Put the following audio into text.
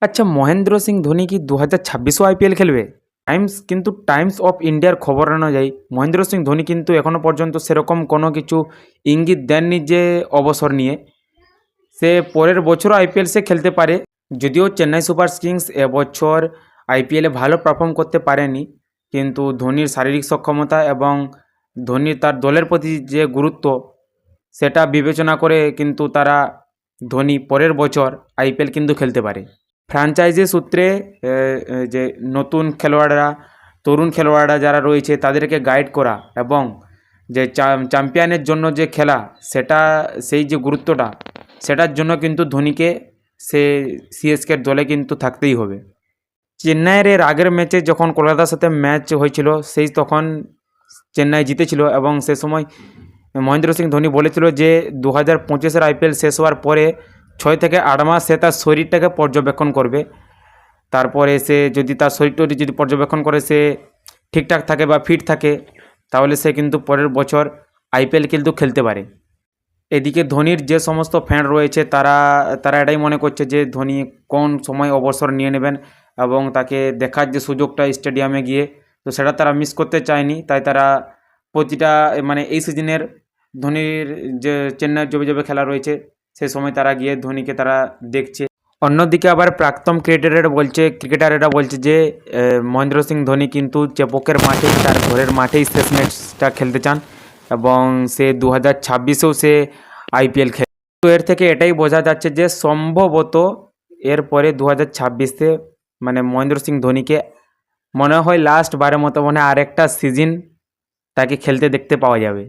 আচ্ছা, মহেন্দ্র সিং ধোনি কি 2026ও আইপিএল খেলবে? টাইমস অফ ইন্ডিয়ার খবর অনুযায়ী মহেন্দ্র সিং ধোনি কিন্তু এখনও পর্যন্ত সেরকম কোনো কিছু ইঙ্গিত দেননি যে অবসর নিয়ে সে পরের বছরও আইপিএল সে খেলতে পারে। যদিও চেন্নাই সুপার কিংস এবছর আইপিএলে ভালো পারফর্ম করতে পারেনি, কিন্তু ধোনির শারীরিক সক্ষমতা এবং ধোনির তার দলের প্রতি যে গুরুত্ব সেটা বিবেচনা করে কিন্তু তারা ধোনি পরের বছর আইপিএল কিন্তু খেলতে পারে। ফ্র্যাঞ্চাইজি সূত্রে যে নতুন খেলোয়াড়রা, তরুণ খেলোয়াড়রা যারা রয়েছে তাদেরকে গাইড করা এবং যে চ্যাম্পিয়নের জন্য যে খেলা, সেটা সেই যে গুরুত্বটা, সেটার জন্য কিন্তু ধোনিকে সে সিএসকের দলে কিন্তু থাকতেই হবে। চেন্নাইয়ের এর আগের ম্যাচে যখন কলকাতার সাথে ম্যাচ হয়েছিল তখন চেন্নাই জিতেছিল এবং সে সময় মহেন্দ্র সিং ধোনি বলেছিল যে 2025-এর আইপিএল শেষ হওয়ার পরে 6 থেকে 8 মাস সে তার শরীরটাকে পর্যবেক্ষণ করবে। তারপরে সে যদি তার শরীরটা যদি পর্যবেক্ষণ করে সে ঠিকঠাক থাকে বা ফিট থাকে, তাহলে সে কিন্তু পরের বছর আইপিএল কিন্তু খেলতে পারে। এদিকে ধোনির যে সমস্ত ফ্যান রয়েছে তারা তারা এটাই মনে করছে যে ধোনি কোন সময় অবসর নিয়ে নেবেন এবং তাকে দেখার যে সুযোগটা স্টেডিয়ামে গিয়ে, তো সেটা তারা মিস করতে চায়নি। তাই তারা প্রতিটা এই সিজনের ধোনির যে চেন্নাইয়ের জবে খেলা রয়েছে সেই সময় তারা গিয়ে ধোনিকে তারা দেখছে। অন্যদিকে আবার প্রাক্তন ক্রিকেটারেরা বলছে যে মহেন্দ্র সিং ধোনি কিন্তু চেপকের মাঠেই, তার ঘরের মাঠেই শেষ ম্যাচটা খেলতে চান এবং সে 2026-এও সে আইপিএল খেলে। তো এর থেকে এটাই বোঝা যাচ্ছে যে সম্ভবত এরপরে 2026-এ মহেন্দ্র সিং ধোনিকে মনে হয় লাস্ট বারের মতো আরেকটা সিজন তাকে খেলতে দেখতে পাওয়া যাবে।